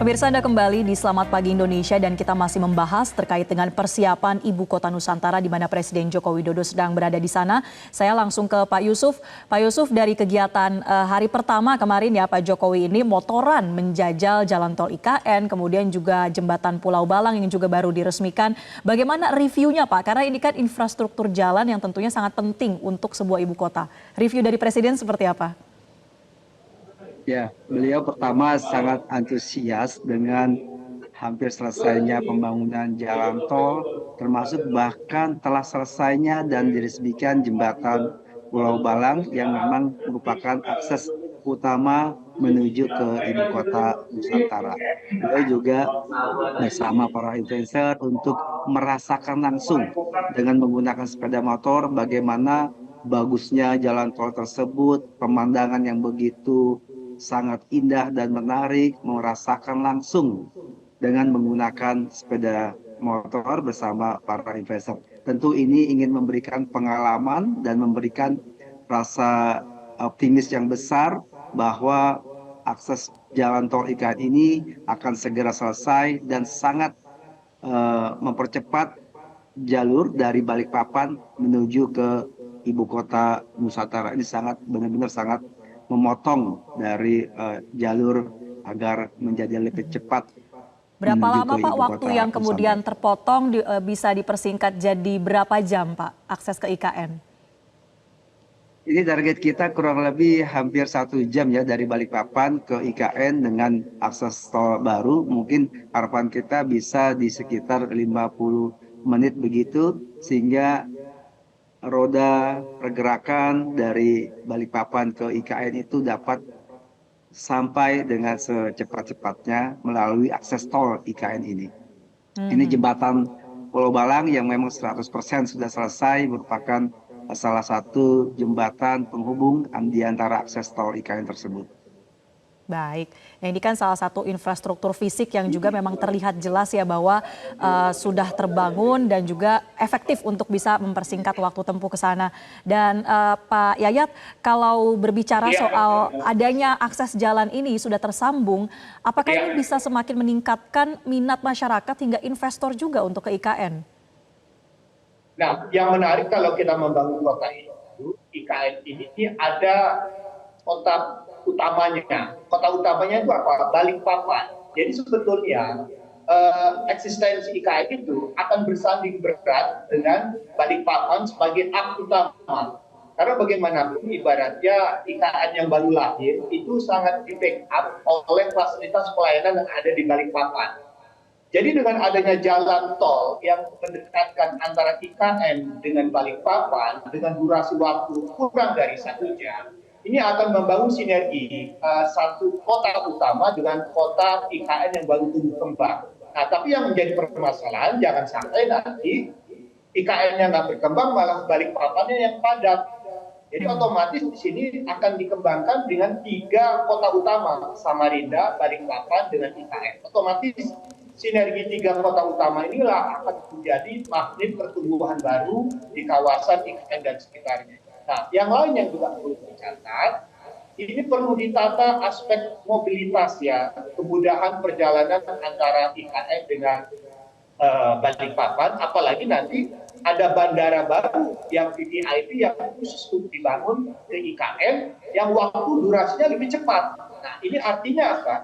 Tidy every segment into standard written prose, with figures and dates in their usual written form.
Pemirsa, Anda kembali di Selamat Pagi Indonesia dan kita masih membahas terkait dengan persiapan Ibu Kota Nusantara di mana Presiden Joko Widodo sedang berada di sana. Saya langsung ke Pak Yusuf. Pak Yusuf, dari kegiatan hari pertama kemarin ya Pak Jokowi ini motoran menjajal jalan tol IKN, kemudian juga jembatan Pulau Balang yang juga baru diresmikan. Bagaimana reviewnya Pak? Karena ini kan infrastruktur jalan yang tentunya sangat penting untuk sebuah ibu kota. Review dari Presiden seperti apa? Ya, beliau pertama sangat antusias dengan hampir selesainya pembangunan jalan tol, termasuk bahkan telah selesainya dan diresmikan jembatan Pulau Balang yang memang merupakan akses utama menuju ke ibu kota Nusantara. Beliau juga bersama para influencer untuk merasakan langsung dengan menggunakan sepeda motor bagaimana bagusnya jalan tol tersebut, pemandangan yang begitu sangat indah dan menarik, merasakan langsung dengan menggunakan sepeda motor bersama para investor. Tentu ini ingin memberikan pengalaman dan memberikan rasa optimis yang besar bahwa akses jalan tol IKN ini akan segera selesai dan sangat mempercepat jalur dari Balikpapan menuju ke ibu kota Nusantara. Ini sangat benar-benar sangat memotong dari jalur agar menjadi lebih cepat Berapa menuju lama ke Pak ibu waktu kota yang kemudian Nusantara. terpotong bisa dipersingkat jadi berapa jam Pak akses ke IKN? Ini target kita kurang lebih hampir 1 jam ya dari Balikpapan ke IKN dengan akses tol baru. Mungkin harapan kita bisa di sekitar 50 menit begitu sehingga roda pergerakan dari Balikpapan ke IKN itu dapat sampai dengan secepat-cepatnya melalui akses tol IKN ini. Ini Mhm. jembatan Pulau Balang yang memang 100% sudah selesai, merupakan salah satu jembatan penghubung di antara akses tol IKN tersebut. Baik, nah ini kan salah satu infrastruktur fisik yang juga memang terlihat jelas ya bahwa sudah terbangun dan juga efektif untuk bisa mempersingkat waktu tempuh ke sana. Dan Pak Yayat, kalau berbicara soal adanya akses jalan ini sudah tersambung, apakah ini bisa semakin meningkatkan minat masyarakat hingga investor juga untuk ke IKN? Nah, yang menarik kalau kita membangun kota itu, IKN ini ada kota utamanya. Kota utamanya itu apa? Balikpapan. Jadi sebetulnya eksistensi IKN itu akan bersanding berat dengan Balikpapan sebagai hub utama. Karena bagaimanapun ibaratnya IKN yang baru lahir itu sangat di backup oleh fasilitas pelayanan yang ada di Balikpapan. Jadi dengan adanya jalan tol yang mendekatkan antara IKN dengan Balikpapan dengan durasi waktu kurang dari 1 jam, ini akan membangun sinergi satu kota utama dengan kota IKN yang baru tumbuh kembang. Nah, tapi yang menjadi permasalahan jangan sampai nanti IKN-nya nggak berkembang malah Balikpapannya yang padat. Jadi otomatis di sini akan dikembangkan dengan 3 kota utama, Samarinda, Balikpapan, dengan IKN. Otomatis sinergi 3 kota utama inilah akan menjadi magnet pertumbuhan baru di kawasan IKN dan sekitarnya. Nah, yang lain yang juga perlu dicatat, ini perlu ditata aspek mobilitas ya, kemudahan perjalanan antara IKN dengan Balikpapan, apalagi nanti ada bandara baru yang VVIP yang khusus untuk dibangun ke IKN yang waktu durasinya lebih cepat. Nah, ini artinya apa?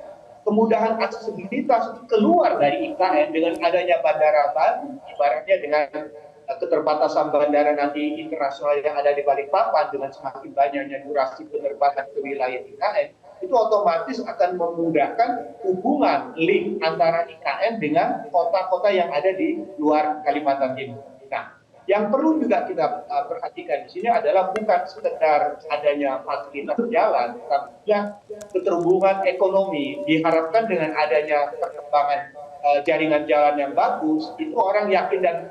Kemudahan aksesibilitas keluar dari IKN dengan adanya bandara baru, ibaratnya dengan keterbatasan bandara nanti internasional yang ada di Balikpapan dengan semakin banyaknya durasi penerbangan ke wilayah IKN, itu otomatis akan memudahkan hubungan link antara IKN dengan kota-kota yang ada di luar Kalimantan Timur. Nah, yang perlu juga kita perhatikan di sini adalah bukan sekedar adanya fasilitas jalan, tapi juga keterhubungan ekonomi. Diharapkan dengan adanya perkembangan jaringan jalan yang bagus, itu orang yakin dan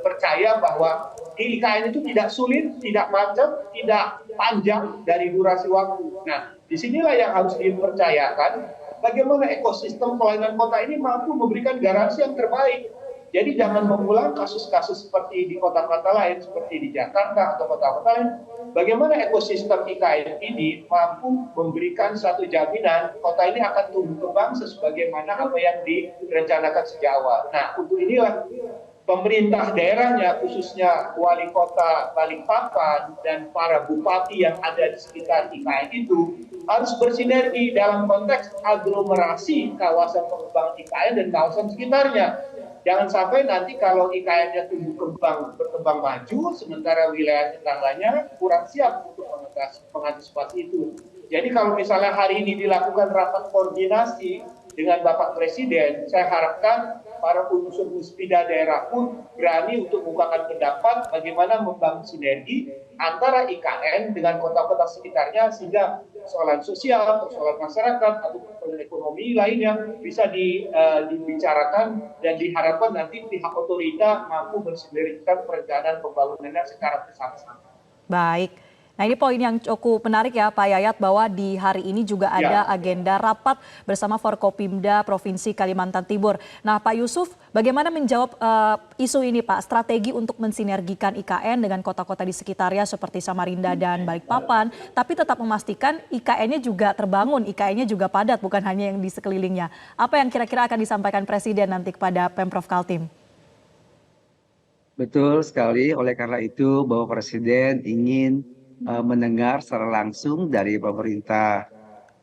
percaya bahwa di IKN itu tidak sulit, tidak macet, tidak panjang dari durasi waktu. Nah, disinilah yang harus dipercayakan bagaimana ekosistem pelayanan kota ini mampu memberikan garansi yang terbaik. Jadi jangan mengulang kasus-kasus seperti di kota-kota lain, seperti di Jakarta atau kota-kota lain. Bagaimana ekosistem IKN ini mampu memberikan satu jaminan kota ini akan tumbuh kembang sebagaimana apa yang direncanakan sejak awal. Nah, untuk inilah pemerintah daerahnya, khususnya wali kota Balikpapan dan para bupati yang ada di sekitar IKN itu harus bersinergi dalam konteks aglomerasi kawasan pengembangan IKN dan kawasan sekitarnya. Jangan sampai nanti kalau IKN-nya tumbuh kembang, berkembang maju, sementara wilayah tetangganya kurang siap untuk mengantisipasi itu. Jadi kalau misalnya hari ini dilakukan rapat koordinasi dengan Bapak Presiden, saya harapkan para unsur muspida daerah pun berani untuk mengungkapkan pendapat bagaimana membangun sinergi antara IKN dengan kota-kota sekitarnya sehingga persoalan sosial, persoalan masyarakat atau persoalan ekonomi lainnya bisa dibicarakan dan diharapkan nanti pihak otorita mampu mensinergikan perencanaan pembangunannya secara bersama-sama. Baik. Nah, ini poin yang cukup menarik ya Pak Yayat, bahwa di hari ini juga ada agenda rapat bersama Forkopimda Provinsi Kalimantan Timur. Nah, Pak Yusuf, bagaimana menjawab isu ini Pak, strategi untuk mensinergikan IKN dengan kota-kota di sekitarnya seperti Samarinda dan Balikpapan, tapi tetap memastikan IKN-nya juga terbangun, IKN-nya juga padat, bukan hanya yang di sekelilingnya. Apa yang kira-kira akan disampaikan Presiden nanti kepada Pemprov Kaltim? Betul sekali, oleh karena itu Bapak Presiden ingin mendengar secara langsung dari pemerintah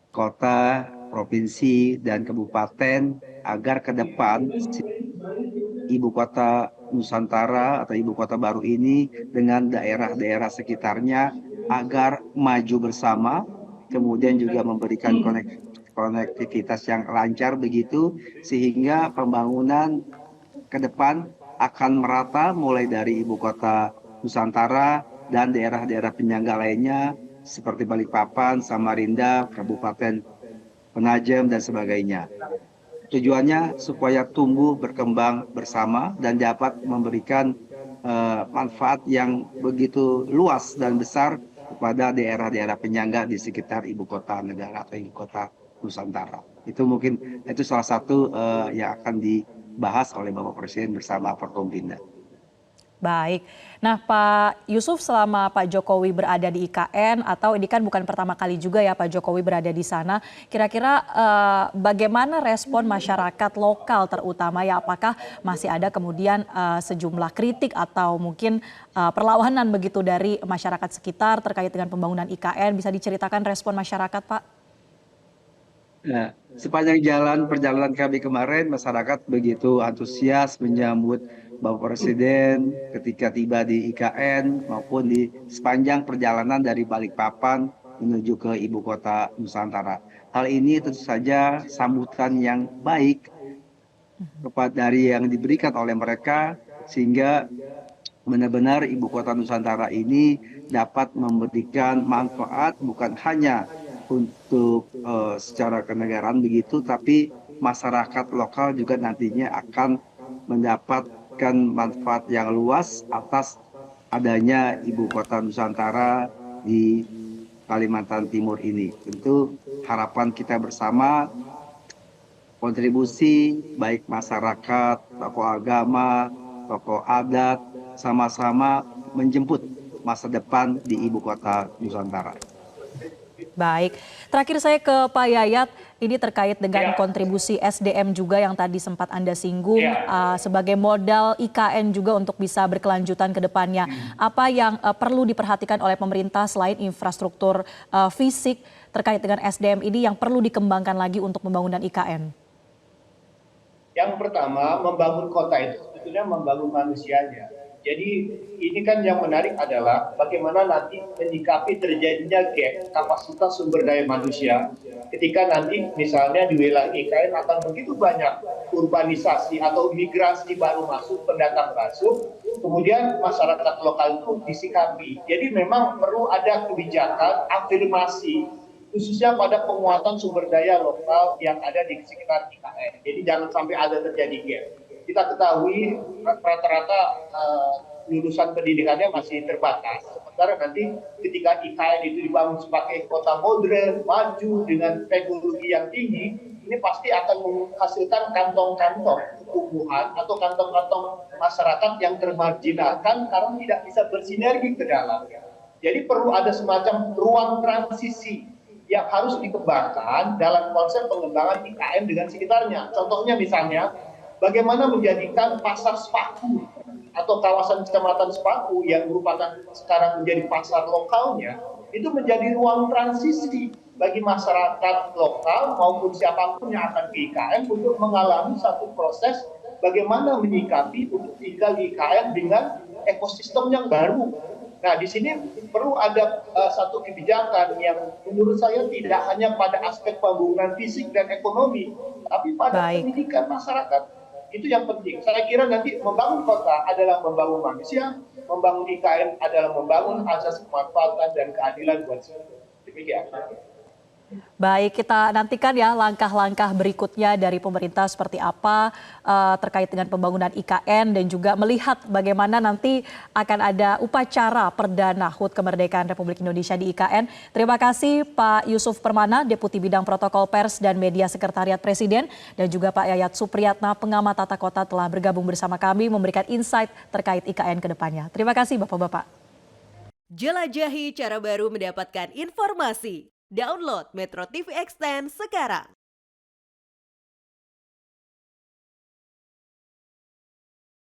kota, provinsi, dan kabupaten agar ke depan ibu kota Nusantara atau ibu kota baru ini dengan daerah-daerah sekitarnya agar maju bersama, kemudian juga memberikan konektivitas yang lancar begitu, sehingga pembangunan ke depan akan merata mulai dari ibu kota Nusantara dan daerah-daerah penyangga lainnya seperti Balikpapan, Samarinda, Kabupaten Penajam, dan sebagainya. Tujuannya supaya tumbuh berkembang bersama dan dapat memberikan manfaat yang begitu luas dan besar kepada daerah-daerah penyangga di sekitar ibu kota negara atau ibu kota Nusantara. Itu mungkin itu salah satu yang akan dibahas oleh Bapak Presiden bersama Forkopimda. Baik. Nah, Pak Yusuf, selama Pak Jokowi berada di IKN, atau ini kan bukan pertama kali juga ya Pak Jokowi berada di sana, kira-kira bagaimana respon masyarakat lokal terutama ya? Apakah masih ada kemudian sejumlah kritik atau mungkin perlawanan begitu dari masyarakat sekitar terkait dengan pembangunan IKN? Bisa diceritakan respon masyarakat, Pak? Nah, sepanjang perjalanan kami kemarin, masyarakat begitu antusias menyambut Bapak Presiden ketika tiba di IKN maupun di sepanjang perjalanan dari Balikpapan menuju ke ibu kota Nusantara. Hal ini tentu saja sambutan yang baik dari yang diberikan oleh mereka, sehingga benar-benar ibu kota Nusantara ini dapat memberikan manfaat bukan hanya untuk secara kenegaraan begitu, tapi masyarakat lokal juga nantinya akan mendapatkan manfaat yang luas atas adanya ibu kota Nusantara di Kalimantan Timur ini. Tentu harapan kita bersama, kontribusi baik masyarakat, tokoh agama, tokoh adat, sama-sama menjemput masa depan di ibu kota Nusantara. Baik, terakhir saya ke Pak Yayat, ini terkait dengan kontribusi SDM juga yang tadi sempat Anda singgung sebagai modal IKN juga untuk bisa berkelanjutan ke depannya. Apa yang perlu diperhatikan oleh pemerintah selain infrastruktur fisik terkait dengan SDM ini yang perlu dikembangkan lagi untuk pembangunan IKN? Yang pertama, membangun kota itu sebetulnya membangun manusianya. Jadi ini kan yang menarik adalah bagaimana nanti menyikapi terjadinya gap kapasitas sumber daya manusia ketika nanti misalnya di wilayah IKN akan begitu banyak urbanisasi atau migrasi baru masuk, pendatang masuk, kemudian masyarakat lokal itu disikapi. Jadi memang perlu ada kebijakan afirmasi khususnya pada penguatan sumber daya lokal yang ada di sekitar IKN. Jadi jangan sampai ada terjadi gap. Kita ketahui rata-rata lulusan pendidikannya masih terbatas. Sementara nanti ketika IKN itu dibangun sebagai kota modern, maju dengan teknologi yang tinggi, ini pasti akan menghasilkan kantong-kantong tumbuhan atau kantong-kantong masyarakat yang termarginalkan karena tidak bisa bersinergi ke dalamnya. Jadi perlu ada semacam ruang transisi yang harus dikembangkan dalam konsep pengembangan IKN dengan sekitarnya. Contohnya misalnya, bagaimana menjadikan pasar Sepaku atau kawasan kecamatan Sepaku yang merupakan sekarang menjadi pasar lokalnya, itu menjadi ruang transisi bagi masyarakat lokal maupun siapapun yang akan ke IKN untuk mengalami satu proses bagaimana menyikapi untuk tinggal di IKN dengan ekosistem yang baru. Nah, di sini perlu ada satu kebijakan yang menurut saya tidak hanya pada aspek pembangunan fisik dan ekonomi, tapi pada pendidikan masyarakat. Itu yang penting. Saya kira nanti membangun kota adalah membangun manusia, membangun IKN adalah membangun asas kemanfaatan dan keadilan buat semua. Demikian. Baik, kita nantikan ya langkah-langkah berikutnya dari pemerintah seperti apa terkait dengan pembangunan IKN dan juga melihat bagaimana nanti akan ada upacara perdana HUT Kemerdekaan Republik Indonesia di IKN. Terima kasih Pak Yusuf Permana, Deputi Bidang Protokol Pers dan Media Sekretariat Presiden, dan juga Pak Yayat Supriyatna, Pengamat Tata Kota telah bergabung bersama kami memberikan insight terkait IKN ke depannya. Terima kasih Bapak-Bapak. Jelajahi cara baru mendapatkan informasi. Download Metro TV Extend sekarang.